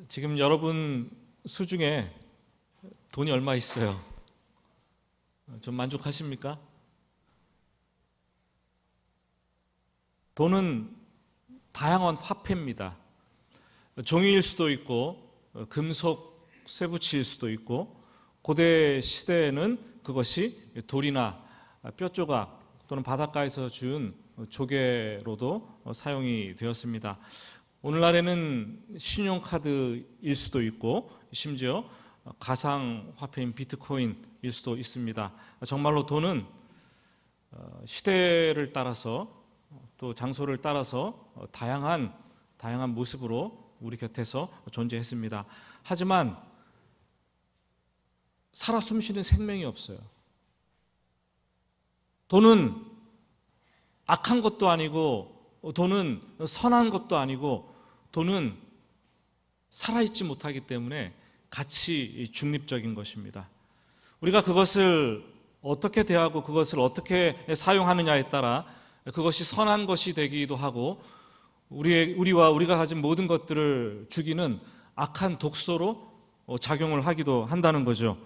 지금 여러분 수중에 돈이 얼마 있어요? 좀 만족하십니까? 돈은 다양한 화폐입니다. 종이일 수도 있고 금속 쇠붙이일 수도 있고, 고대 시대에는 그것이 돌이나 뼈조각 또는 바닷가에서 준 조개로도 사용이 되었습니다. 오늘날에는 신용카드일 수도 있고 심지어 가상화폐인 비트코인일 수도 있습니다. 정말로 돈은 시대를 따라서 또 장소를 따라서 다양한 모습으로 우리 곁에서 존재했습니다. 하지만 살아 숨쉬는 생명이 없어요. 돈은 악한 것도 아니고, 돈은 선한 것도 아니고, 돈은 살아있지 못하기 때문에 가치 중립적인 것입니다. 우리가 그것을 어떻게 대하고 그것을 어떻게 사용하느냐에 따라 그것이 선한 것이 되기도 하고, 우리와 우리가 가진 모든 것들을 죽이는 악한 독소로 작용을 하기도 한다는 거죠.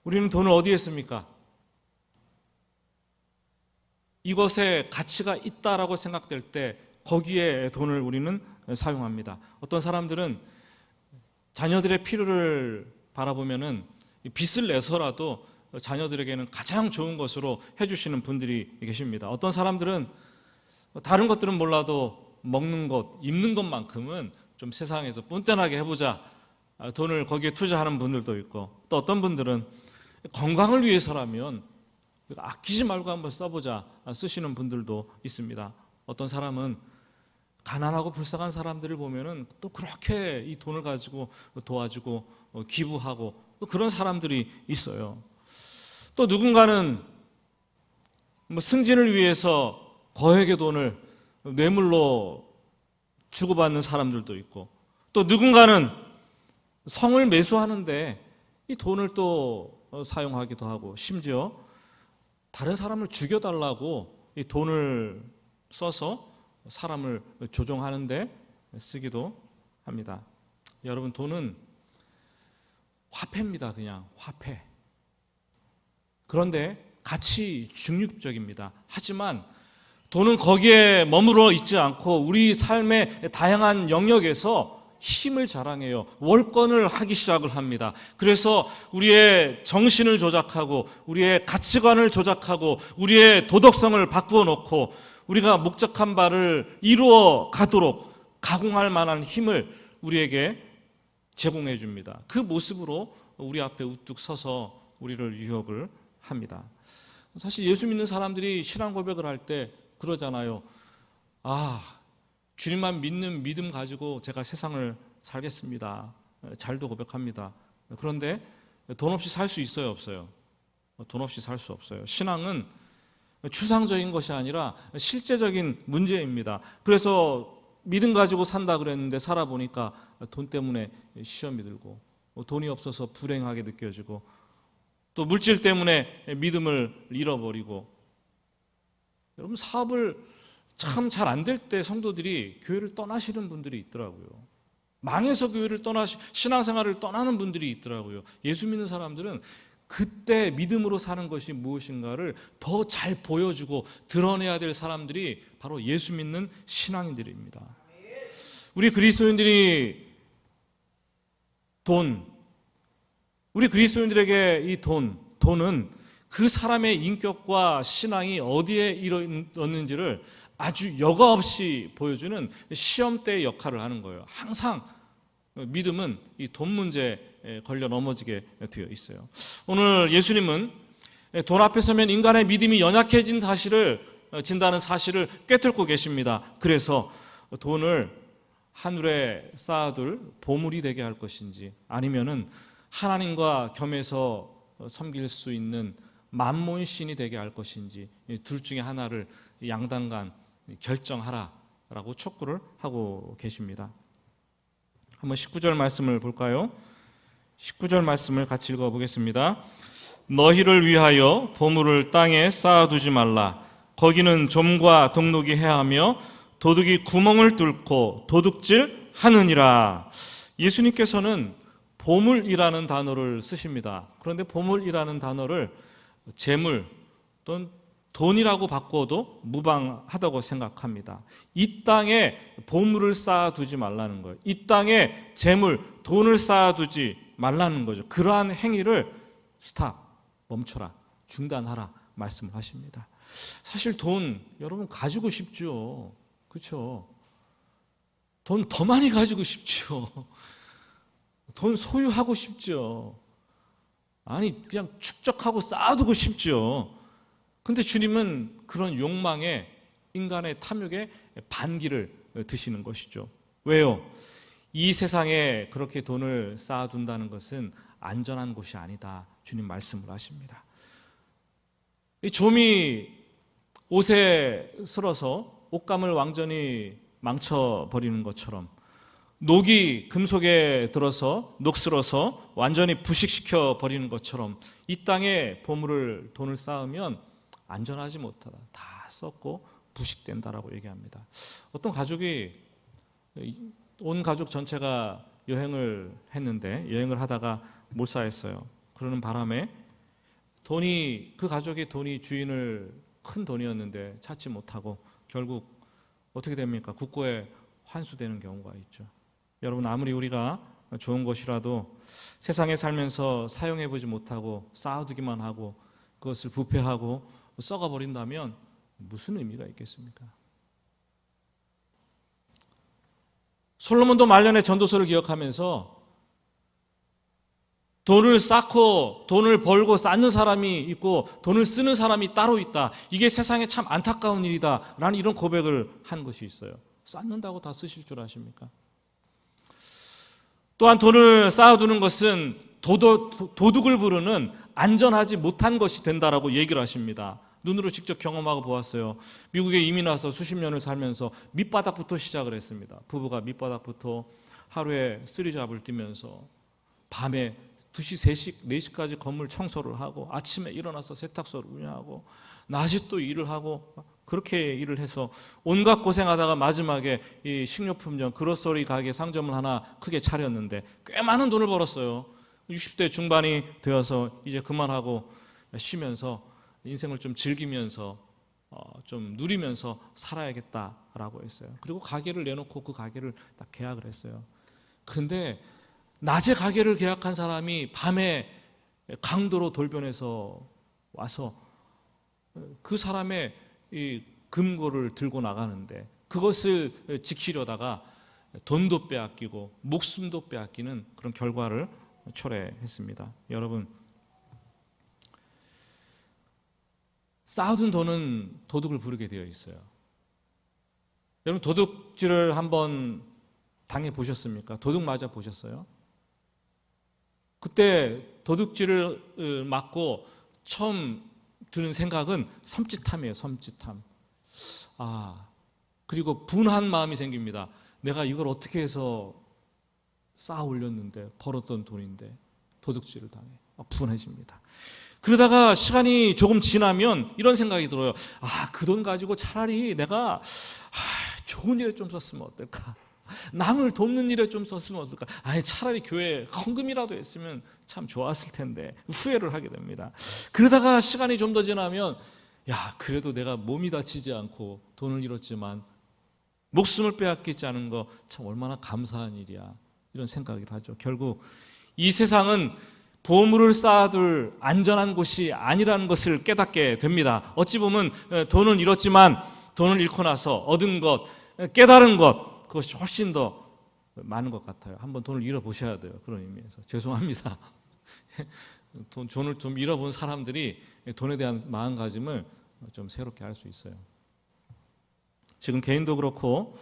우리는 돈을 어디에 씁니까? 이것에 가치가 있다라고 생각될 때 거기에 돈을 우리는 사용합니다. 어떤 사람들은 자녀들의 필요를 바라보면은 빚을 내서라도 자녀들에게는 가장 좋은 것으로 해주시는 분들이 계십니다. 어떤 사람들은 다른 것들은 몰라도 먹는 것, 입는 것만큼은 좀 세상에서 뚠뚠하게 해보자, 돈을 거기에 투자하는 분들도 있고, 또 어떤 분들은 건강을 위해서라면 아끼지 말고 한번 써보자 쓰시는 분들도 있습니다. 어떤 사람은 가난하고 불쌍한 사람들을 보면은 또 그렇게 이 돈을 가지고 도와주고 기부하고 또 그런 사람들이 있어요. 또 누군가는 승진을 위해서 거액의 돈을 뇌물로 주고받는 사람들도 있고, 또 누군가는 성을 매수하는데 이 돈을 또 사용하기도 하고, 심지어 다른 사람을 죽여달라고 이 돈을 써서 사람을 조종하는데 쓰기도 합니다. 여러분, 돈은 화폐입니다. 그냥 화폐. 그런데 가치 중립적입니다. 하지만 돈은 거기에 머물러 있지 않고 우리 삶의 다양한 영역에서 힘을 자랑해요. 월권을 하기 시작을 합니다. 그래서 우리의 정신을 조작하고 우리의 가치관을 조작하고 우리의 도덕성을 바꾸어 놓고 우리가 목적한 바를 이루어 가도록 가공할 만한 힘을 우리에게 제공해 줍니다. 그 모습으로 우리 앞에 우뚝 서서 우리를 유혹을 합니다. 사실 예수 믿는 사람들이 신앙 고백을 할 때 그러잖아요. 주님만 믿는 믿음 가지고 제가 세상을 살겠습니다. 잘도 고백합니다. 그런데 돈 없이 살 수 있어요, 없어요? 돈 없이 살 수 없어요. 신앙은 추상적인 것이 아니라 실제적인 문제입니다. 그래서 믿음 가지고 산다 그랬는데 살아보니까 돈 때문에 시험이 들고, 돈이 없어서 불행하게 느껴지고, 또 물질 때문에 믿음을 잃어버리고. 여러분, 사업을 참 잘 안 될 때 성도들이 교회를 떠나시는 분들이 있더라고요. 망해서 교회를 신앙생활을 떠나는 분들이 있더라고요. 예수 믿는 사람들은 그때 믿음으로 사는 것이 무엇인가를 더 잘 보여주고 드러내야 될 사람들이 바로 예수 믿는 신앙인들입니다. 우리 그리스도인들이 우리 그리스도인들에게 이 돈은 그 사람의 인격과 신앙이 어디에 이르렀는지를 아주 여과 없이 보여주는 시험대의 역할을 하는 거예요. 항상 믿음은 이 돈 문제에 걸려 넘어지게 되어 있어요. 오늘 예수님은 돈 앞에 서면 인간의 믿음이 연약해진 진다는 사실을 꿰뚫고 계십니다. 그래서 돈을 하늘에 쌓아둘 보물이 되게 할 것인지, 아니면은 하나님과 겸해서 섬길 수 있는 만몬신이 되게 할 것인지, 둘 중에 하나를 양당간 결정하라라고 촉구를 하고 계십니다. 한번 19절 말씀을 볼까요? 19절 말씀을 같이 읽어보겠습니다. 너희를 위하여 보물을 땅에 쌓아두지 말라. 거기는 좀과 동록이 해하며 도둑이 구멍을 뚫고 도둑질 하느니라. 예수님께서는 보물이라는 단어를 쓰십니다. 그런데 보물이라는 단어를 재물 또는 돈이라고 바꿔도 무방하다고 생각합니다. 이 땅에 보물을 쌓아두지 말라는 거예요. 이 땅에 재물, 돈을 쌓아두지 말라는 거죠. 그러한 행위를 스탑, 멈춰라, 중단하라 말씀을 하십니다. 사실 돈 여러분 가지고 싶죠. 그렇죠? 돈 더 많이 가지고 싶죠. 돈 소유하고 싶죠. 아니 그냥 축적하고 쌓아두고 싶죠. 근데 주님은 그런 욕망에, 인간의 탐욕에 반기를 드시는 것이죠. 왜요? 이 세상에 그렇게 돈을 쌓아둔다는 것은 안전한 곳이 아니다. 주님 말씀을 하십니다. 이 좀이 옷에 쓸어서 옷감을 완전히 망쳐버리는 것처럼, 녹이 금속에 들어서 녹슬어서 완전히 부식시켜 버리는 것처럼 이 땅에 보물을, 돈을 쌓으면 안전하지 못하다, 다 썩고 부식된다라고 얘기합니다. 어떤 가족이, 온 가족 전체가 여행을 했는데 여행을 하다가 몰사했어요. 그러는 바람에 그 가족의 돈이 주인을, 큰 돈이었는데 찾지 못하고 결국 어떻게 됩니까? 국고에 환수되는 경우가 있죠. 여러분, 아무리 우리가 좋은 것이라도 세상에 살면서 사용해보지 못하고 쌓아두기만 하고 그것을 부패하고 썩어버린다면 무슨 의미가 있겠습니까? 솔로몬도 말년에 전도서를 기억하면서 돈을 쌓고 돈을 벌고 쌓는 사람이 있고 돈을 쓰는 사람이 따로 있다. 이게 세상에 참 안타까운 일이다 라는 이런 고백을 한 것이 있어요. 쌓는다고 다 쓰실 줄 아십니까? 또한 돈을 쌓아두는 것은 도둑을 부르는 안전하지 못한 것이 된다라고 얘기를 하십니다. 눈으로 직접 경험하고 보았어요. 미국에 이민 와서 수십 년을 살면서 밑바닥부터 시작을 했습니다. 부부가 밑바닥부터 하루에 쓰리잡을 뛰면서 밤에 2시, 3시, 4시까지 건물 청소를 하고 아침에 일어나서 세탁소를 운영하고 낮에 또 일을 하고 그렇게 일을 해서 온갖 고생하다가 마지막에 이 식료품점 그로서리 가게 상점을 하나 크게 차렸는데 꽤 많은 돈을 벌었어요. 60대 중반이 되어서 이제 그만하고 쉬면서 인생을 좀 즐기면서 좀 누리면서 살아야겠다라고 했어요. 그리고 가게를 내놓고 그 가게를 딱 계약을 했어요. 근데 낮에 가게를 계약한 사람이 밤에 강도로 돌변해서 와서 그 사람의 이 금고를 들고 나가는데 그것을 지키려다가 돈도 빼앗기고 목숨도 빼앗기는 그런 결과를 초래했습니다. 여러분, 쌓아둔 돈은 도둑을 부르게 되어 있어요. 여러분, 도둑질을 한번 당해 보셨습니까? 도둑 맞아 보셨어요? 그때 도둑질을 맞고 처음 드는 생각은 섬찟함이에요. 섬찟함. 그리고 분한 마음이 생깁니다. 내가 이걸 어떻게 해서 쌓아 올렸는데, 벌었던 돈인데 도둑질을 당해. 분해집니다. 그러다가 시간이 조금 지나면 이런 생각이 들어요. 그 돈 가지고 차라리 내가 좋은 일에 좀 썼으면 어떨까? 남을 돕는 일에 좀 썼으면 어떨까? 차라리 교회에 헌금이라도 했으면 참 좋았을 텐데 후회를 하게 됩니다. 그러다가 시간이 좀 더 지나면 그래도 내가 몸이 다치지 않고 돈을 잃었지만 목숨을 빼앗기지 않은 거 참 얼마나 감사한 일이야, 이런 생각을 하죠. 결국 이 세상은 보물을 쌓아둘 안전한 곳이 아니라는 것을 깨닫게 됩니다. 어찌 보면 돈은 잃었지만 돈을 잃고 나서 얻은 것, 깨달은 것, 그것이 훨씬 더 많은 것 같아요. 한번 돈을 잃어보셔야 돼요. 그런 의미에서 죄송합니다. 돈을 좀 잃어본 사람들이 돈에 대한 마음가짐을 좀 새롭게 할 수 있어요. 지금 개인도 그렇고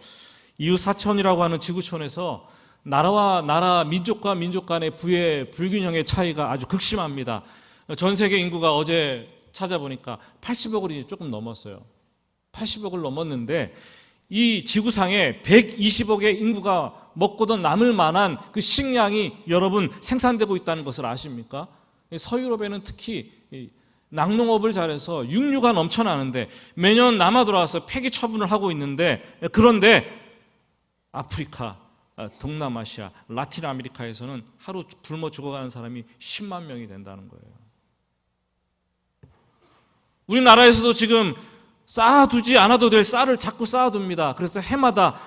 이웃 사촌이라고 하는 지구촌에서 나라와 나라, 민족과 민족 간의 부의 불균형의 차이가 아주 극심합니다. 전 세계 인구가 어제 찾아보니까 80억을 조금 넘었어요. 80억을 넘었는데 이 지구상에 120억의 인구가 먹고도 남을 만한 그 식량이 여러분 생산되고 있다는 것을 아십니까? 서유럽에는 특히 낙농업을 잘해서 육류가 넘쳐나는데 매년 남아 돌아와서 폐기 처분을 하고 있는데, 그런데 아프리카, 동남아시아, 라틴 아메리카에서는 하루 굶어 죽어가는 사람이 10만 명이 된다는 거예요. 우리나라에서도 지금 쌓아두지 않아도 될 쌀을 자꾸 쌓아둡니다. 그래서 해마다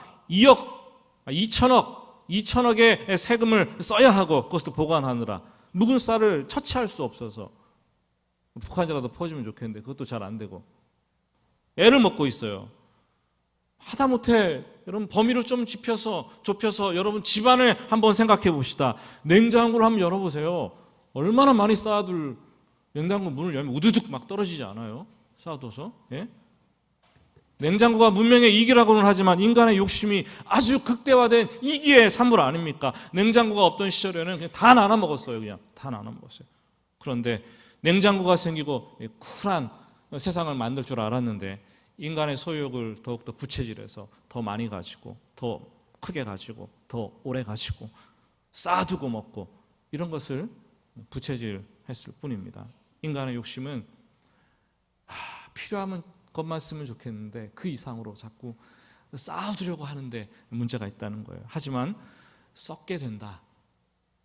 2천억의 세금을 써야 하고 그것도 보관하느라 묵은 쌀을 처치할 수 없어서 북한이라도 퍼주면 좋겠는데 그것도 잘 안 되고 애를 먹고 있어요. 하다못해 여러분 범위를 좀 좁혀서 여러분 집안을 한번 생각해 봅시다. 냉장고를 한번 열어보세요. 얼마나 많이 쌓아둘 냉장고 문을 열면 우두둑 막 떨어지지 않아요? 쌓아둬서. 예? 냉장고가 문명의 이기라고는 하지만 인간의 욕심이 아주 극대화된 이기의 산물 아닙니까? 냉장고가 없던 시절에는 그냥 다 나눠 먹었어요. 그냥 다 나눠 먹었어요. 그런데 냉장고가 생기고 쿨한 세상을 만들 줄 알았는데 인간의 소유욕을 더욱더 부채질해서 더 많이 가지고 더 크게 가지고 더 오래 가지고 쌓아두고 먹고 이런 것을 부채질했을 뿐입니다. 인간의 욕심은 필요하면 것만 쓰면 좋겠는데 그 이상으로 자꾸 쌓아두려고 하는데 문제가 있다는 거예요. 하지만 썩게 된다.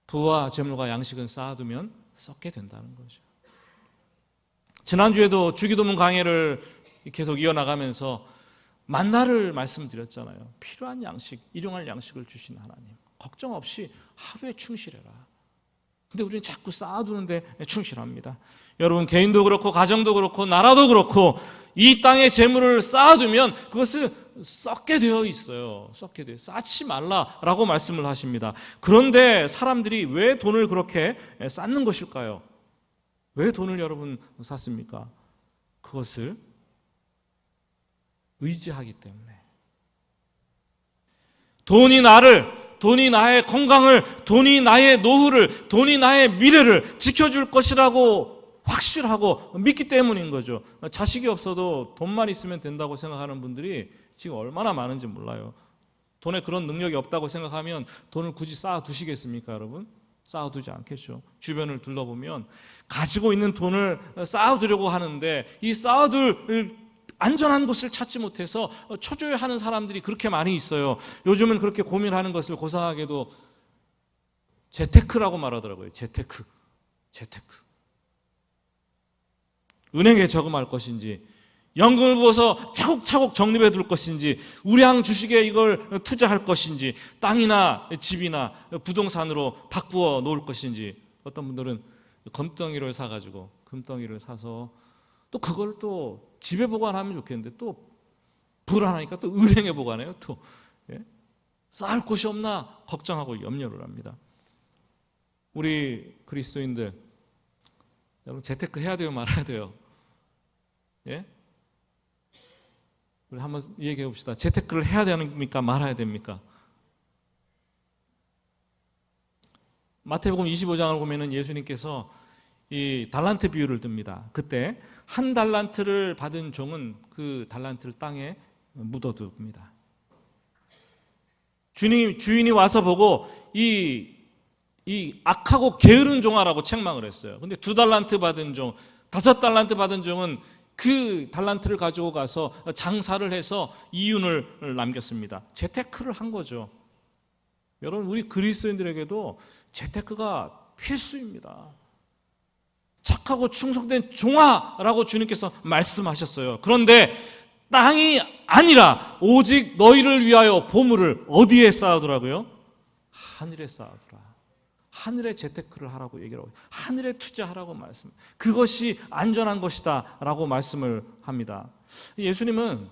부와 재물과 양식은 쌓아두면 썩게 된다는 거죠. 지난주에도 주기도문 강해를 계속 이어나가면서 만나를 말씀드렸잖아요. 필요한 양식, 일용할 양식을 주신 하나님. 걱정 없이 하루에 충실해라. 근데 우리는 자꾸 쌓아두는데 충실합니다. 여러분 개인도 그렇고 가정도 그렇고 나라도 그렇고 이 땅에 재물을 쌓아두면 그것은 썩게 되어 있어요. 썩게 되어 쌓지 말라라고 말씀을 하십니다. 그런데 사람들이 왜 돈을 그렇게 쌓는 것일까요? 왜 돈을 여러분 샀습니까? 그것을 의지하기 때문에. 돈이 나의 건강을, 돈이 나의 노후를, 돈이 나의 미래를 지켜줄 것이라고 확실하고 믿기 때문인 거죠. 자식이 없어도 돈만 있으면 된다고 생각하는 분들이 지금 얼마나 많은지 몰라요. 돈에 그런 능력이 없다고 생각하면 돈을 굳이 쌓아두시겠습니까, 여러분? 쌓아두지 않겠죠. 주변을 둘러보면 가지고 있는 돈을 쌓아두려고 하는데 이 쌓아둘 안전한 곳을 찾지 못해서 초조해하는 사람들이 그렇게 많이 있어요. 요즘은 그렇게 고민하는 것을 고상하게도 재테크라고 말하더라고요. 재테크. 은행에 저금할 것인지, 연금을 부어서 차곡차곡 적립해 둘 것인지, 우량 주식에 이걸 투자할 것인지, 땅이나 집이나 부동산으로 바꾸어 놓을 것인지, 어떤 분들은 금덩이를 사가지고 금덩이를 사서 또 그걸 또 집에 보관하면 좋겠는데 또 불안하니까 또 은행에 보관해요. 또 쌓을 곳이 없나 걱정하고 염려를 합니다. 우리 그리스도인들 여러분 재테크 해야 돼요, 말아야 돼요? 예? 우리 한번 얘기해 봅시다. 재테크를 해야 됩니까, 말아야 됩니까? 마태복음 25장을 보면은 예수님께서 이 달란트 비유를 듭니다. 그때 한 달란트를 받은 종은 그 달란트를 땅에 묻어둡니다. 주인이 와서 보고 이 악하고 게으른 종아라고 책망을 했어요. 근데 2달란트 받은 종, 5달란트 받은 종은 그 달란트를 가지고 가서 장사를 해서 이윤을 남겼습니다. 재테크를 한 거죠. 여러분, 우리 그리스도인들에게도 재테크가 필수입니다. 착하고 충성된 종아라고 주님께서 말씀하셨어요. 그런데 땅이 아니라 오직 너희를 위하여 보물을 어디에 쌓아두라고요? 하늘에 쌓아두라. 하늘에 재테크를 하라고 얘기를 하고, 하늘에 투자하라고 말씀. 그것이 안전한 것이다 라고 말씀을 합니다. 예수님은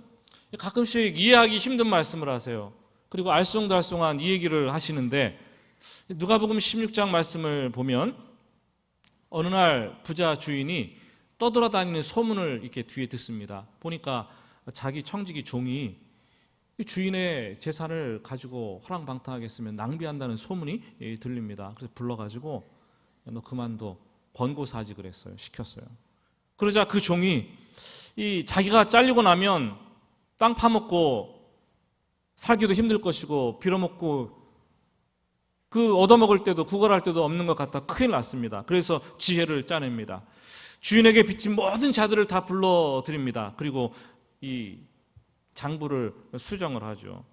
가끔씩 이해하기 힘든 말씀을 하세요. 그리고 알쏭달쏭한 이 얘기를 하시는데, 누가복음 16장 말씀을 보면 어느 날 부자 주인이 떠돌아다니는 소문을 이렇게 뒤에 듣습니다. 보니까 자기 청지기 종이 주인의 재산을 가지고 호랑방탕하게 쓰면 낭비한다는 소문이 들립니다. 그래서 불러가지고 너 그만둬, 권고사직을 했어요. 시켰어요. 그러자 그 종이 자기가 잘리고 나면 땅 파먹고 살기도 힘들 것이고 빌어먹고 그 얻어먹을 때도 구걸할 때도 없는 것 같아 큰일 났습니다. 그래서 지혜를 짜냅니다. 주인에게 빚진 모든 자들을 다 불러드립니다. 그리고 이 장부를 수정을 하죠.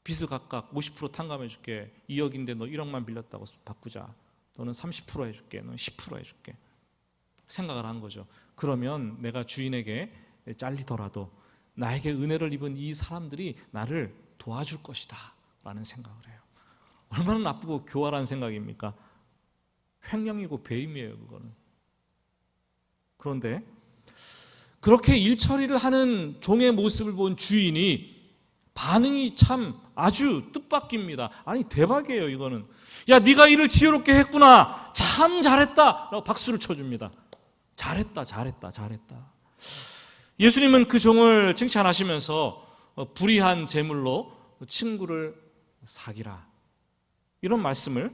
빚을 각각 50% 탕감해 줄게. 2억인데 너 1억만 빌렸다고 바꾸자. 너는 30% 해줄게. 너는 10% 해줄게. 생각을 한 거죠. 그러면 내가 주인에게 잘리더라도 나에게 은혜를 입은 이 사람들이 나를 도와줄 것이다 라는 생각을 해요. 얼마나 나쁘고 교활한 생각입니까? 횡령이고 배임이에요, 그거는. 그런데 그렇게 일 처리를 하는 종의 모습을 본 주인이 반응이 참 아주 뜻밖입니다. 아니 대박이에요, 이거는. 야, 네가 일을 지혜롭게 했구나. 참 잘했다 라고 박수를 쳐줍니다. 잘했다, 잘했다, 잘했다. 예수님은 그 종을 칭찬하시면서 불의한 재물로 친구를 사기라, 이런 말씀을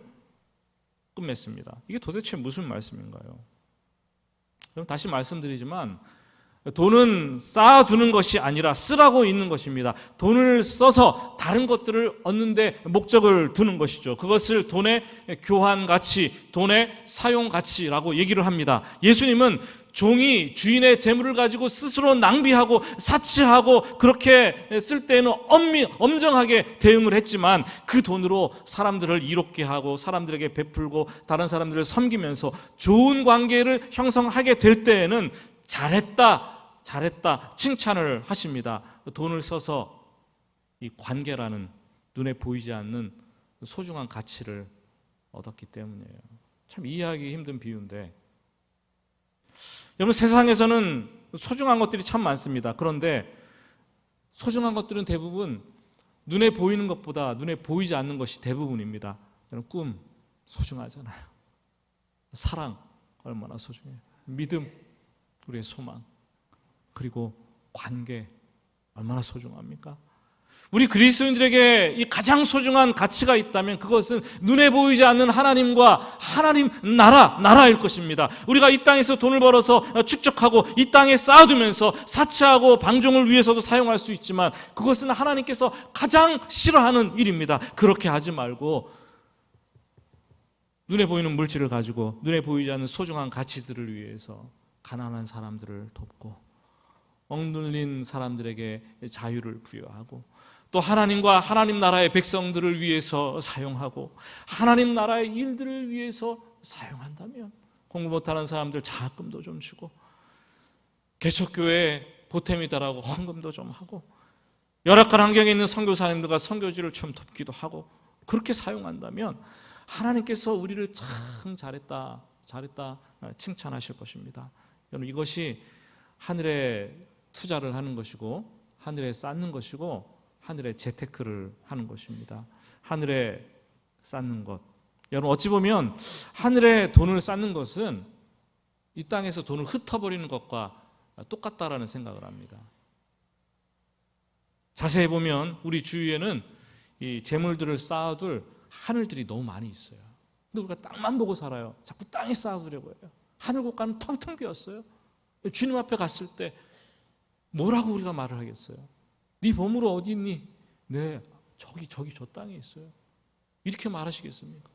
끝맺습니다. 이게 도대체 무슨 말씀인가요? 그럼 다시 말씀드리지만 돈은 쌓아두는 것이 아니라 쓰라고 있는 것입니다. 돈을 써서 다른 것들을 얻는 데 목적을 두는 것이죠. 그것을 돈의 교환 가치, 돈의 사용 가치라고 얘기를 합니다. 예수님은 종이 주인의 재물을 가지고 스스로 낭비하고 사치하고 그렇게 쓸 때에는 엄정하게 대응을 했지만 그 돈으로 사람들을 이롭게 하고 사람들에게 베풀고 다른 사람들을 섬기면서 좋은 관계를 형성하게 될 때에는 잘했다, 잘했다 칭찬을 하십니다. 돈을 써서 이 관계라는 눈에 보이지 않는 소중한 가치를 얻었기 때문이에요. 참 이해하기 힘든 비유인데, 여러분 세상에서는 소중한 것들이 참 많습니다. 그런데 소중한 것들은 대부분 눈에 보이는 것보다 눈에 보이지 않는 것이 대부분입니다. 여러분 꿈 소중하잖아요. 사랑 얼마나 소중해요. 믿음, 우리의 소망, 그리고 관계 얼마나 소중합니까? 우리 그리스도인들에게 이 가장 소중한 가치가 있다면 그것은 눈에 보이지 않는 하나님과 하나님 나라일 것입니다. 우리가 이 땅에서 돈을 벌어서 축적하고 이 땅에 쌓아두면서 사치하고 방종을 위해서도 사용할 수 있지만 그것은 하나님께서 가장 싫어하는 일입니다. 그렇게 하지 말고 눈에 보이는 물질을 가지고 눈에 보이지 않는 소중한 가치들을 위해서 가난한 사람들을 돕고 억눌린 사람들에게 자유를 부여하고 또 하나님과 하나님 나라의 백성들을 위해서 사용하고 하나님 나라의 일들을 위해서 사용한다면 공부 못하는 사람들 장학금도 좀 주고 개척교회 보탬이다라고 헌금도 좀 하고 열악한 환경에 있는 선교사님들과 선교지를 좀 돕기도 하고 그렇게 사용한다면 하나님께서 우리를 참 잘했다 칭찬하실 것입니다. 여러분 이것이 하늘에 투자를 하는 것이고 하늘에 쌓는 것이고 하늘에 재테크를 하는 것입니다. 하늘에 쌓는 것. 여러분 어찌 보면 하늘에 돈을 쌓는 것은 이 땅에서 돈을 흩어버리는 것과 똑같다라는 생각을 합니다. 자세히 보면 우리 주위에는 이 재물들을 쌓아둘 하늘들이 너무 많이 있어요. 근데 우리가 땅만 보고 살아요. 자꾸 땅에 쌓아두려고 해요. 하늘 곳간은 텅텅 비었어요. 주님 앞에 갔을 때 뭐라고 우리가 말을 하겠어요? 네 보물은 어디 있니? 네, 저기 저 땅에 있어요. 이렇게 말하시겠습니까?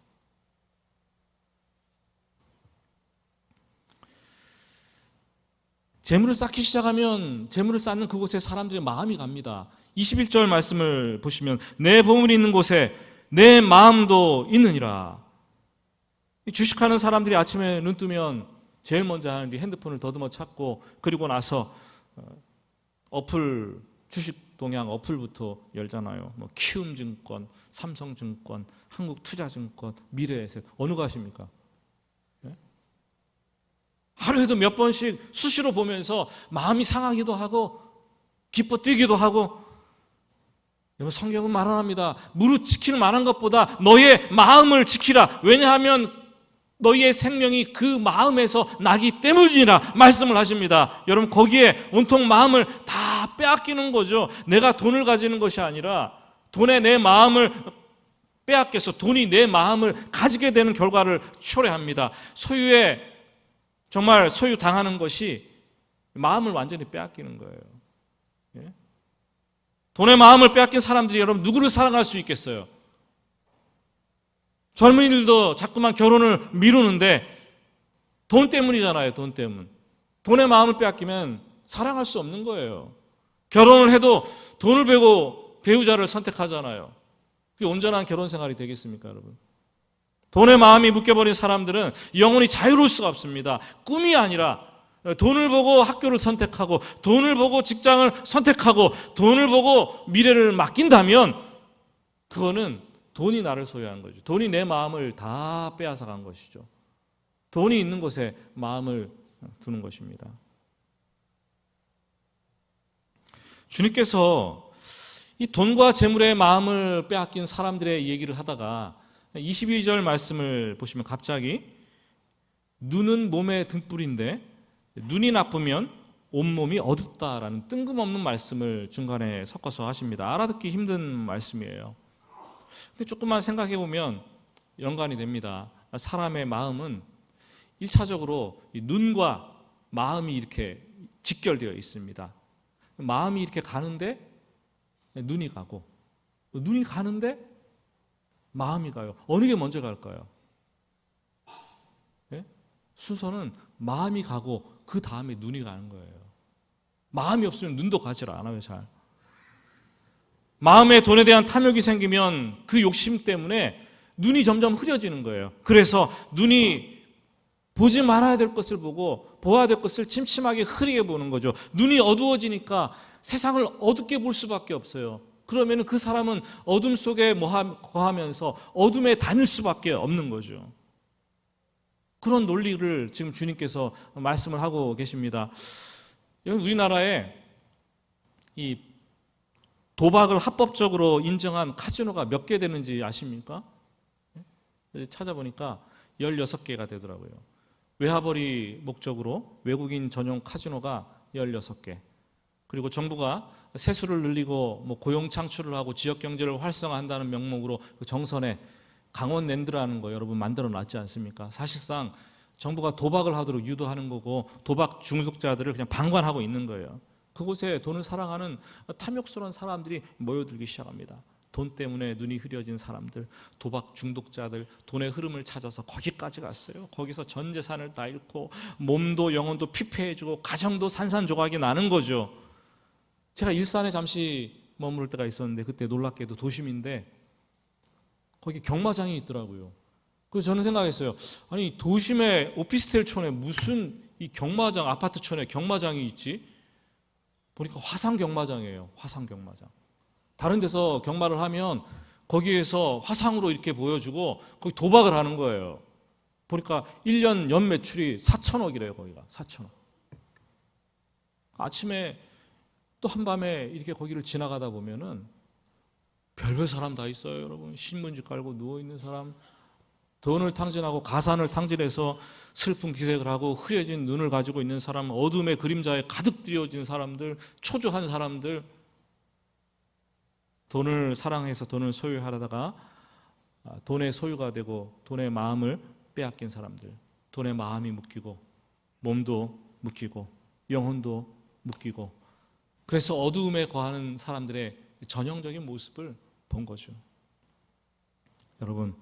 재물을 쌓기 시작하면 재물을 쌓는 그곳에 사람들의 마음이 갑니다. 21절 말씀을 보시면 내 보물이 있는 곳에 내 마음도 있느니라. 주식하는 사람들이 아침에 눈 뜨면 제일 먼저 하는 일이 핸드폰을 더듬어 찾고 그리고 나서 어플 주식 동향 어플부터 열잖아요. 뭐 키움증권, 삼성증권, 한국투자증권, 미래에셋 어느 거 하십니까? 네? 하루에도 몇 번씩 수시로 보면서 마음이 상하기도 하고 기뻐 뛰기도 하고. 여러분 성경은 말 안 합니다. 무릇 지킬 만한 것보다 너의 마음을 지키라. 왜냐하면 너희의 생명이 그 마음에서 나기 때문이라 말씀을 하십니다. 여러분 거기에 온통 마음을 다 빼앗기는 거죠. 내가 돈을 가지는 것이 아니라 돈에 내 마음을 빼앗겨서 돈이 내 마음을 가지게 되는 결과를 초래합니다. 소유에 정말 소유당하는 것이 마음을 완전히 빼앗기는 거예요. 예? 돈의 마음을 빼앗긴 사람들이 여러분 누구를 사랑할 수 있겠어요? 젊은이들도 자꾸만 결혼을 미루는데 돈 때문이잖아요. 돈 때문. 돈의 마음을 빼앗기면 사랑할 수 없는 거예요. 결혼을 해도 돈을 배우고 배우자를 선택하잖아요. 그게 온전한 결혼 생활이 되겠습니까, 여러분? 돈에 마음이 묶여버린 사람들은 영원히 자유로울 수가 없습니다. 꿈이 아니라 돈을 보고 학교를 선택하고 돈을 보고 직장을 선택하고 돈을 보고 미래를 맡긴다면 그거는 돈이 나를 소유한 거죠. 돈이 내 마음을 다 빼앗아간 것이죠. 돈이 있는 곳에 마음을 두는 것입니다. 주님께서 이 돈과 재물의 마음을 빼앗긴 사람들의 얘기를 하다가 22절 말씀을 보시면 갑자기 눈은 몸의 등불인데 눈이 나쁘면 온몸이 어둡다라는 뜬금없는 말씀을 중간에 섞어서 하십니다. 알아듣기 힘든 말씀이에요. 근데 조금만 생각해 보면 연관이 됩니다. 사람의 마음은 1차적으로 눈과 마음이 이렇게 직결되어 있습니다. 마음이 이렇게 가는데 눈이 가고 눈이 가는데 마음이 가요. 어느 게 먼저 갈까요? 네? 순서는 마음이 가고 그 다음에 눈이 가는 거예요. 마음이 없으면 눈도 가질 않아요, 잘. 마음에 돈에 대한 탐욕이 생기면 그 욕심 때문에 눈이 점점 흐려지는 거예요. 그래서 눈이 보지 말아야 될 것을 보고 보아야 될 것을 침침하게 흐리게 보는 거죠. 눈이 어두워지니까 세상을 어둡게 볼 수밖에 없어요. 그러면 그 사람은 어둠 속에 거하면서 어둠에 다닐 수밖에 없는 거죠. 그런 논리를 지금 주님께서 말씀을 하고 계십니다. 우리나라에 이 도박을 합법적으로 인정한 카지노가 몇 개 되는지 아십니까? 찾아보니까 16개가 되더라고요. 외화벌이 목적으로 외국인 전용 카지노가 16개. 그리고 정부가 세수를 늘리고 고용 창출을 하고 지역 경제를 활성화한다는 명목으로 그 정선에 강원랜드라는 거 여러분 만들어 놨지 않습니까? 사실상 정부가 도박을 하도록 유도하는 거고 도박 중독자들을 그냥 방관하고 있는 거예요. 그곳에 돈을 사랑하는 탐욕스러운 사람들이 모여들기 시작합니다. 돈 때문에 눈이 흐려진 사람들, 도박 중독자들, 돈의 흐름을 찾아서 거기까지 갔어요. 거기서 전 재산을 다 잃고 몸도 영혼도 피폐해지고 가정도 산산조각이 나는 거죠. 제가 일산에 잠시 머무를 때가 있었는데 그때 놀랍게도 도심인데 거기 경마장이 있더라고요. 그래서 저는 생각했어요. 아니 도심의 오피스텔촌에 무슨 이 경마장, 아파트촌에 경마장이 있지? 보니까 화상 경마장이에요. 화상 경마장. 다른 데서 경마를 하면 거기에서 화상으로 이렇게 보여주고 거기 도박을 하는 거예요. 보니까 1년 연 매출이 4천억이래요. 거기가 4천억. 아침에 또 한밤에 이렇게 거기를 지나가다 보면은 별별 사람 다 있어요. 여러분 신문지 깔고 누워있는 사람, 돈을 탕진하고 가산을 탕진해서 슬픈 기색을 하고 흐려진 눈을 가지고 있는 사람, 어둠의 그림자에 가득 들여진 사람들, 초조한 사람들, 돈을 사랑해서 돈을 소유하다가 돈의 소유가 되고 돈의 마음을 빼앗긴 사람들, 돈의 마음이 묶이고 몸도 묶이고 영혼도 묶이고 그래서 어두움에 거하는 사람들의 전형적인 모습을 본 거죠. 여러분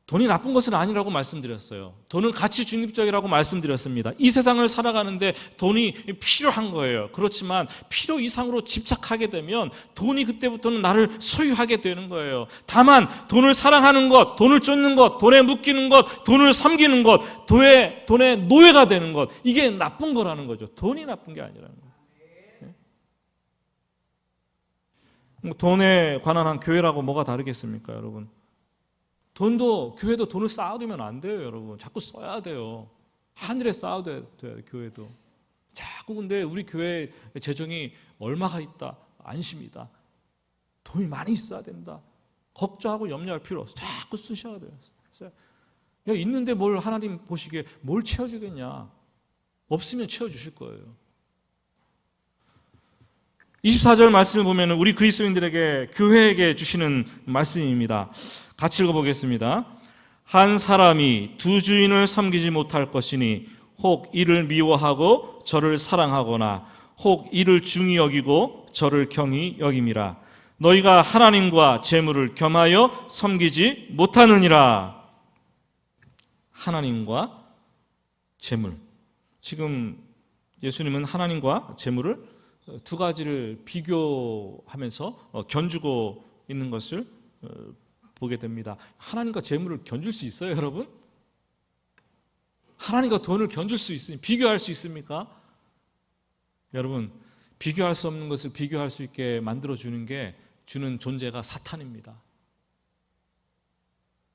돈이 나쁜 것은 아니라고 말씀드렸어요. 돈은 가치 중립적이라고 말씀드렸습니다. 이 세상을 살아가는데 돈이 필요한 거예요. 그렇지만 필요 이상으로 집착하게 되면 돈이 그때부터는 나를 소유하게 되는 거예요. 다만 돈을 사랑하는 것, 돈을 쫓는 것, 돈에 묶이는 것, 돈을 섬기는 것, 돈의 노예가 되는 것, 이게 나쁜 거라는 거죠. 돈이 나쁜 게 아니라는 거예요. 돈에 관한 한 교회라고 뭐가 다르겠습니까, 여러분? 교회도 돈을 쌓아두면 안 돼요, 여러분. 자꾸 써야 돼요. 하늘에 쌓아둬야 돼요, 교회도. 자꾸 근데 우리 교회 재정이 얼마가 있다, 안심이다. 돈이 많이 있어야 된다. 걱정하고 염려할 필요 없어. 자꾸 쓰셔야 돼요. 야, 있는데 뭘 하나님 보시기에 뭘 채워주겠냐. 없으면 채워주실 거예요. 24절 말씀을 보면 우리 그리스도인들에게 교회에게 주시는 말씀입니다. 같이 읽어보겠습니다. 한 사람이 두 주인을 섬기지 못할 것이니 혹 이를 미워하고 저를 사랑하거나 혹 이를 중히 여기고 저를 경히 여김이라. 너희가 하나님과 재물을 겸하여 섬기지 못하느니라. 하나님과 재물. 지금 예수님은 하나님과 재물을 두 가지를 비교하면서 견주고 있는 것을 보게 됩니다. 하나님과 재물을 견줄 수 있어요, 여러분? 하나님과 돈을 견줄 수 있으니 비교할 수 있습니까? 여러분, 비교할 수 없는 것을 비교할 수 있게 만들어주는 게 주는 존재가 사탄입니다.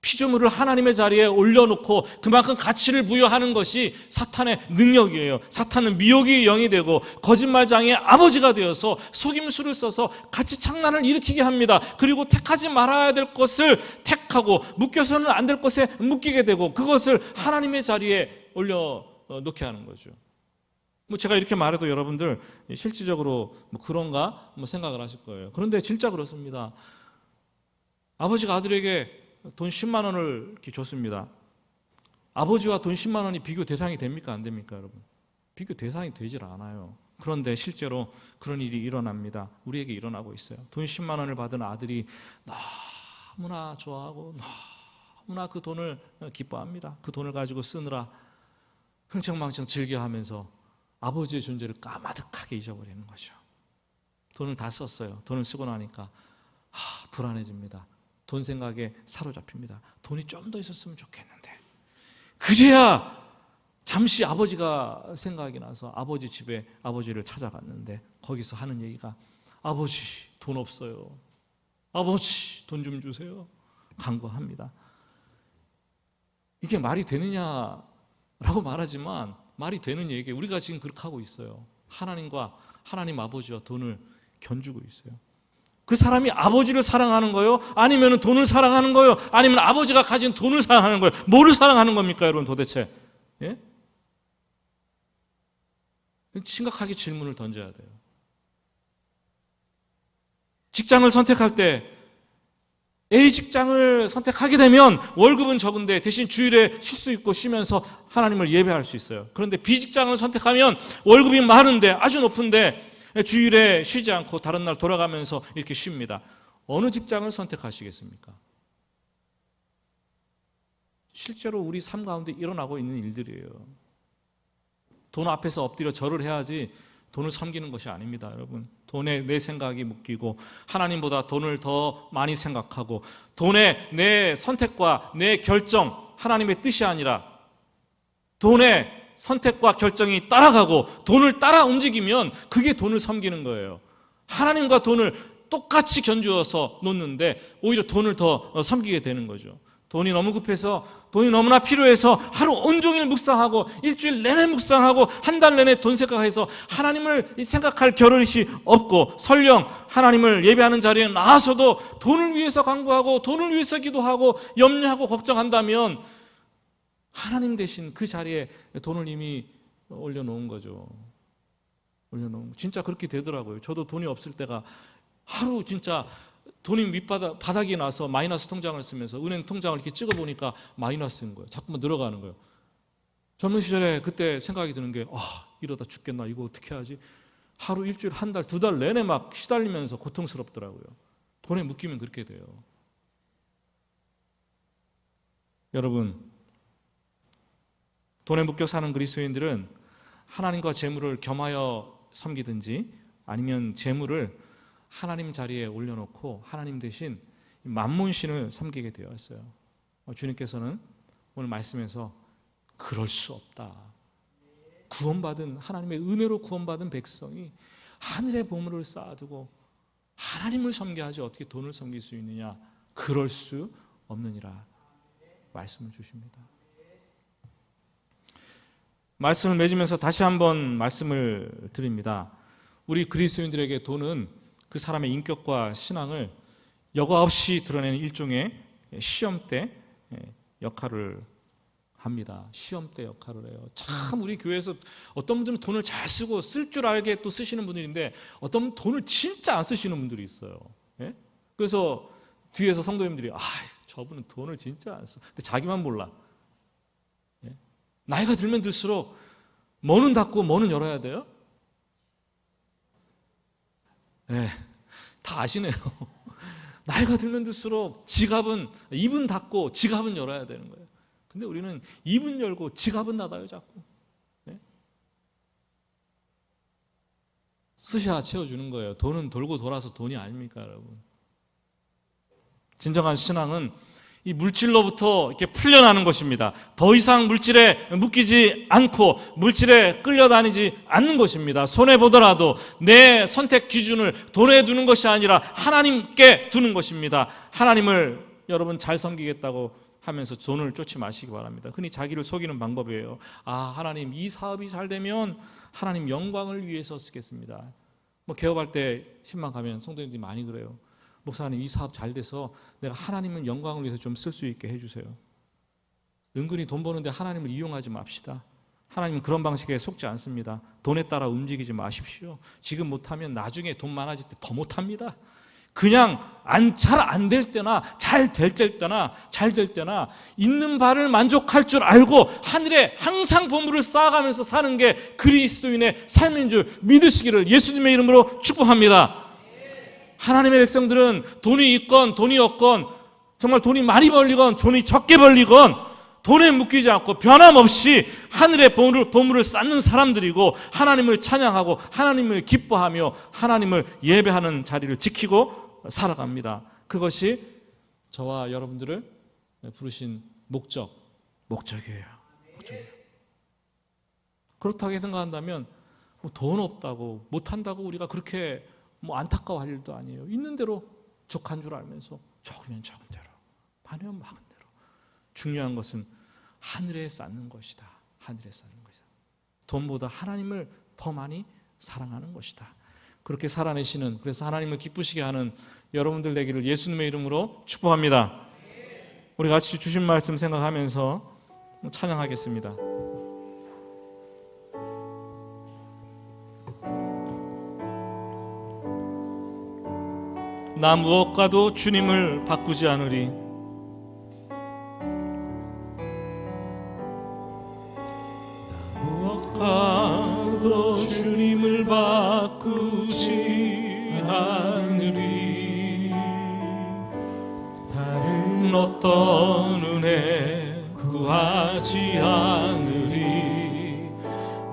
피조물을 하나님의 자리에 올려놓고 그만큼 가치를 부여하는 것이 사탄의 능력이에요. 사탄은 미혹의 영이 되고 거짓말장의 아버지가 되어서 속임수를 써서 가치 창난을 일으키게 합니다. 그리고 택하지 말아야 될 것을 택하고 묶여서는 안 될 것에 묶이게 되고 그것을 하나님의 자리에 올려놓게 하는 거죠. 제가 이렇게 말해도 여러분들 실질적으로 그런가 생각을 하실 거예요. 그런데 진짜 그렇습니다. 아버지가 아들에게 돈 10만 원을 이렇게 줬습니다. 아버지와 돈 10만 원이 비교 대상이 됩니까? 안 됩니까, 여러분? 비교 대상이 되질 않아요. 그런데 실제로 그런 일이 일어납니다. 우리에게 일어나고 있어요. 돈 10만 원을 받은 아들이 너무나 좋아하고 너무나 그 돈을 기뻐합니다. 그 돈을 가지고 쓰느라 흥청망청 즐겨하면서 아버지의 존재를 까마득하게 잊어버리는 거죠. 돈을 다 썼어요. 돈을 쓰고 나니까 불안해집니다. 돈 생각에 사로잡힙니다. 돈이 좀 더 있었으면 좋겠는데. 그제야 잠시 아버지가 생각이 나서 아버지 집에 아버지를 찾아갔는데 거기서 하는 얘기가 아버지 돈 없어요. 아버지 돈 좀 주세요. 간구합니다. 이게 말이 되느냐라고 말하지만 말이 되는 얘기예요. 우리가 지금 그렇게 하고 있어요. 하나님과 하나님 아버지와 돈을 견주고 있어요. 그 사람이 아버지를 사랑하는 거예요? 아니면 돈을 사랑하는 거예요? 아니면 아버지가 가진 돈을 사랑하는 거예요? 뭐를 사랑하는 겁니까, 여러분 도대체? 예? 심각하게 질문을 던져야 돼요. 직장을 선택할 때 A 직장을 선택하게 되면 월급은 적은데 대신 주일에 쉴 수 있고 쉬면서 하나님을 예배할 수 있어요. 그런데 B 직장을 선택하면 월급이 많은데 아주 높은데 주일에 쉬지 않고 다른 날 돌아가면서 이렇게 쉽니다. 어느 직장을 선택하시겠습니까? 실제로 우리 삶 가운데 일어나고 있는 일들이에요. 돈 앞에서 엎드려 절을 해야지 돈을 섬기는 것이 아닙니다, 여러분. 돈에 내 생각이 묶이고 하나님보다 돈을 더 많이 생각하고 돈에 내 선택과 내 결정, 하나님의 뜻이 아니라 돈에 선택과 결정이 따라가고 돈을 따라 움직이면 그게 돈을 섬기는 거예요. 하나님과 돈을 똑같이 견주어서 놓는데 오히려 돈을 더 섬기게 되는 거죠. 돈이 너무 급해서 돈이 너무나 필요해서 하루 온종일 묵상하고 일주일 내내 묵상하고 한 달 내내 돈 생각해서 하나님을 생각할 겨를이 없고 설령 하나님을 예배하는 자리에 나와서도 돈을 위해서 간구하고 돈을 위해서 기도하고 염려하고 걱정한다면 하나님 대신 그 자리에 돈을 이미 올려놓은 거죠. 올려놓은 진짜 그렇게 되더라고요. 저도 돈이 없을 때가 하루 진짜 돈이 바닥이 나서 마이너스 통장을 쓰면서 은행 통장을 이렇게 찍어보니까 마이너스인 거예요. 자꾸만 늘어가는 거예요. 젊은 시절에 그때 생각이 드는 게 이러다 죽겠나 이거 어떻게 하지? 하루 일주일 한 달 두 달 내내 막 시달리면서 고통스럽더라고요. 돈에 묶이면 그렇게 돼요. 여러분 돈에 묶여 사는 그리스도인들은 하나님과 재물을 겸하여 섬기든지 아니면 재물을 하나님 자리에 올려놓고 하나님 대신 만몬신을 섬기게 되었어요. 주님께서는 오늘 말씀에서 그럴 수 없다. 구원받은 하나님의 은혜로 구원받은 백성이 하늘의 보물을 쌓아두고 하나님을 섬겨야지 어떻게 돈을 섬길 수 있느냐. 그럴 수 없느니라 말씀을 주십니다. 말씀을 맺으면서 다시 한번 말씀을 드립니다. 우리 그리스도인들에게 돈은 그 사람의 인격과 신앙을 여과 없이 드러내는 일종의 시험대 역할을 합니다. 시험대 역할을 해요. 참 우리 교회에서 어떤 분들은 돈을 잘 쓰고 쓸 줄 알게 또 쓰시는 분들인데 어떤 분은 돈을 진짜 안 쓰시는 분들이 있어요. 예? 그래서 뒤에서 성도님들이 저분은 돈을 진짜 안 써. 근데 자기만 몰라. 예? 나이가 들면 들수록 뭐는 닫고 뭐는 열어야 돼요? 네, 다 아시네요. 나이가 들면 들수록 입은 닫고 지갑은 열어야 되는 거예요. 근데 우리는 입은 열고 지갑은 닫아요, 자꾸. 네? 쑤셔 채워주는 거예요. 돈은 돌고 돌아서 돈이 아닙니까, 여러분? 진정한 신앙은 이 물질로부터 이렇게 풀려나는 것입니다. 더 이상 물질에 묶이지 않고 물질에 끌려다니지 않는 것입니다. 손해보더라도 내 선택 기준을 돈에 두는 것이 아니라 하나님께 두는 것입니다. 하나님을 여러분 잘 섬기겠다고 하면서 돈을 쫓지 마시기 바랍니다. 흔히 자기를 속이는 방법이에요. 하나님 이 사업이 잘 되면 하나님 영광을 위해서 쓰겠습니다. 개업할 때 신방 가면 성도님들이 많이 그래요. 목사님 이 사업 잘 돼서 내가 하나님은 영광을 위해서 좀 쓸 수 있게 해주세요. 은근히 돈 버는데 하나님을 이용하지 맙시다. 하나님은 그런 방식에 속지 않습니다. 돈에 따라 움직이지 마십시오. 지금 못하면 나중에 돈 많아질 때 더 못합니다. 그냥 잘 안 될 때나 잘 될 때나 있는 바를 만족할 줄 알고 하늘에 항상 보물을 쌓아가면서 사는 게 그리스도인의 삶인 줄 믿으시기를 예수님의 이름으로 축복합니다. 하나님의 백성들은 돈이 있건 돈이 없건 정말 돈이 많이 벌리건 돈이 적게 벌리건 돈에 묶이지 않고 변함없이 하늘의 보물을 쌓는 사람들이고 하나님을 찬양하고 하나님을 기뻐하며 하나님을 예배하는 자리를 지키고 살아갑니다. 그것이 저와 여러분들을 부르신 목적이에요. 그렇다고 생각한다면 돈 없다고 못한다고 우리가 그렇게 안타까워할 일도 아니에요. 있는 대로 족한 줄 알면서 적으면 적은 대로 많으면 많은 대로 중요한 것은 하늘에 쌓는 것이다. 하늘에 쌓는 것이다. 돈보다 하나님을 더 많이 사랑하는 것이다. 그렇게 살아내시는, 그래서 하나님을 기쁘시게 하는 여러분들 되기를 예수님의 이름으로 축복합니다. 우리 같이 주신 말씀 생각하면서 찬양하겠습니다. 나 무엇과도 주님을 바꾸지 않으리. 나 무엇과도 주님을 바꾸지 않으리. 다른 어떤 은혜 구하지 않으리.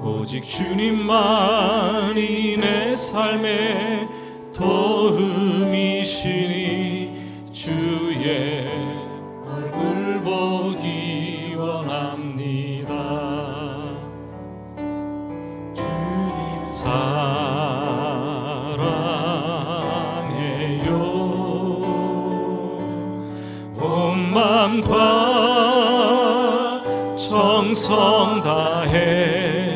오직 주님만이 내 삶의 도움이시니 주의 얼굴 보기 원합니다. 주님 사랑해요. 온 마음과 정성 다해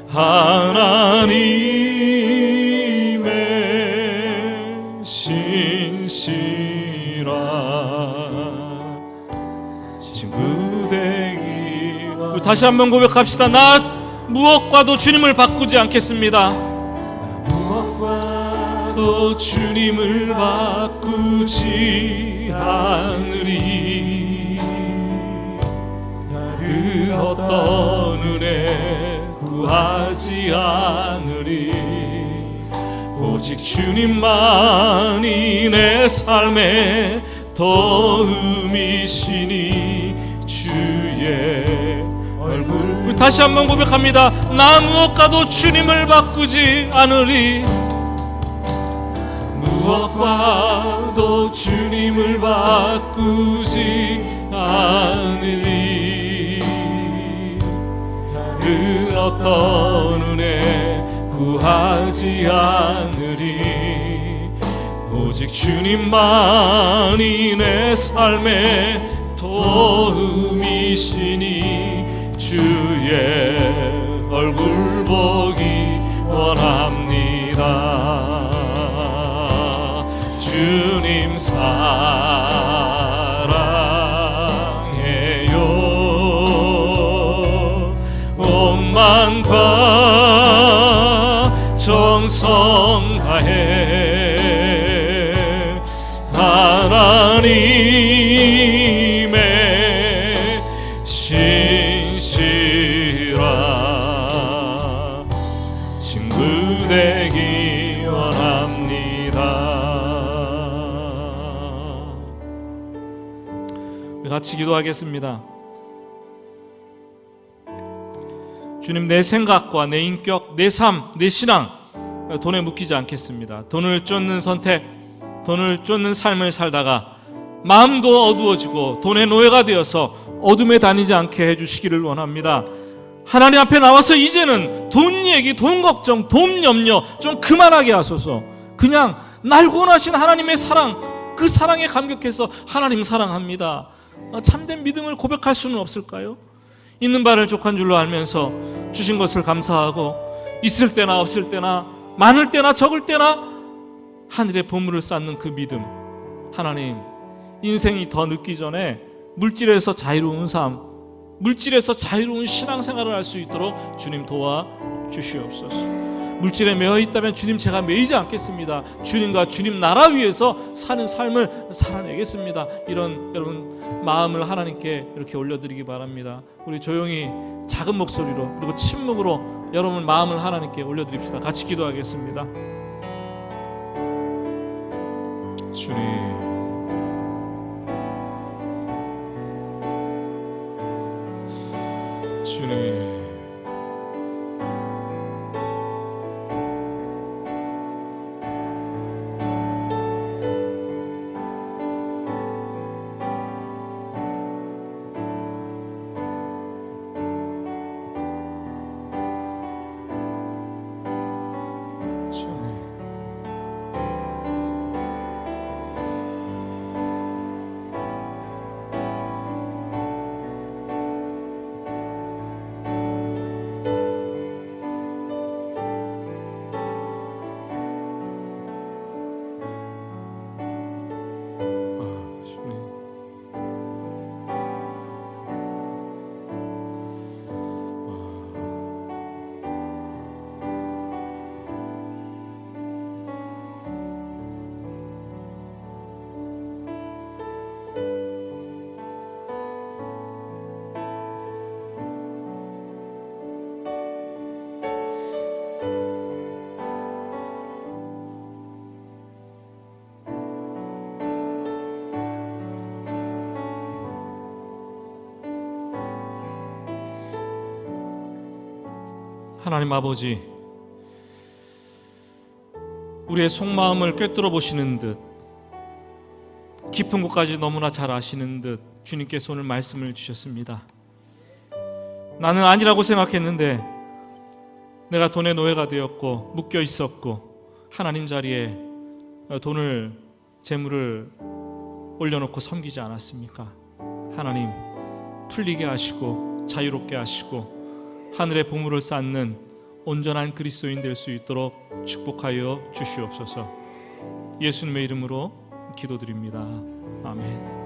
하나님 다시 한번 고백합시다. 나 무엇과도 주님을 바꾸지 않겠습니다. 나 무엇과도 주님을 바꾸지 않으리. 다른 어떤 은혜 구하지 않으리. 오직 주님만이 내 삶의 도움이시니 주의 얼굴. 다시 한번 고백합니다. 나 무엇과도 주님을 바꾸지 않으리. 무엇과도 주님을 바꾸지 않으리. 그 어떤 은혜 구하지 않으리. 오직 주님만이 내 삶의 도움이시니 주의 얼굴 보기 원합니다. 주님 사랑해요. 온 마음과 정성 다해 하나님의 신실한 친구 되기 원합니다. 우리 같이 기도하겠습니다. 주님, 내 생각과 내 인격, 내 삶, 내 신앙 돈에 묶이지 않겠습니다. 돈을 쫓는 선택, 돈을 쫓는 삶을 살다가 마음도 어두워지고 돈의 노예가 되어서 어둠에 다니지 않게 해주시기를 원합니다. 하나님 앞에 나와서 이제는 돈 얘기, 돈 걱정, 돈 염려 좀 그만하게 하소서. 그냥 날 구원하신 하나님의 사랑, 그 사랑에 감격해서 하나님 사랑합니다, 참된 믿음을 고백할 수는 없을까요? 있는 바를 족한 줄로 알면서 주신 것을 감사하고, 있을 때나 없을 때나 많을 때나 적을 때나 하늘의 보물을 쌓는 그 믿음, 하나님, 인생이 더 늦기 전에 물질에서 자유로운 삶, 물질에서 자유로운 신앙생활을 할 수 있도록 주님 도와주시옵소서. 물질에 매여 있다면 주님, 제가 매이지 않겠습니다. 주님과 주님 나라 위해서 사는 삶을 살아내겠습니다. 이런 여러분 마음을 하나님께 이렇게 올려드리기 바랍니다. 우리 조용히 작은 목소리로 그리고 침묵으로 여러분 마음을 하나님께 올려드립시다. 같이 기도하겠습니다. 주님, 주님, 하나님 아버지, 우리의 속마음을 꿰뚫어 보시는 듯, 깊은 곳까지 너무나 잘 아시는 듯 주님께서 오늘 말씀을 주셨습니다. 나는 아니라고 생각했는데 내가 돈의 노예가 되었고 묶여 있었고 하나님 자리에 돈을, 재물을 올려놓고 섬기지 않았습니까? 하나님, 풀리게 하시고 자유롭게 하시고 하늘의 보물을 쌓는 온전한 그리스도인 될 수 있도록 축복하여 주시옵소서. 예수님의 이름으로 기도드립니다. 아멘.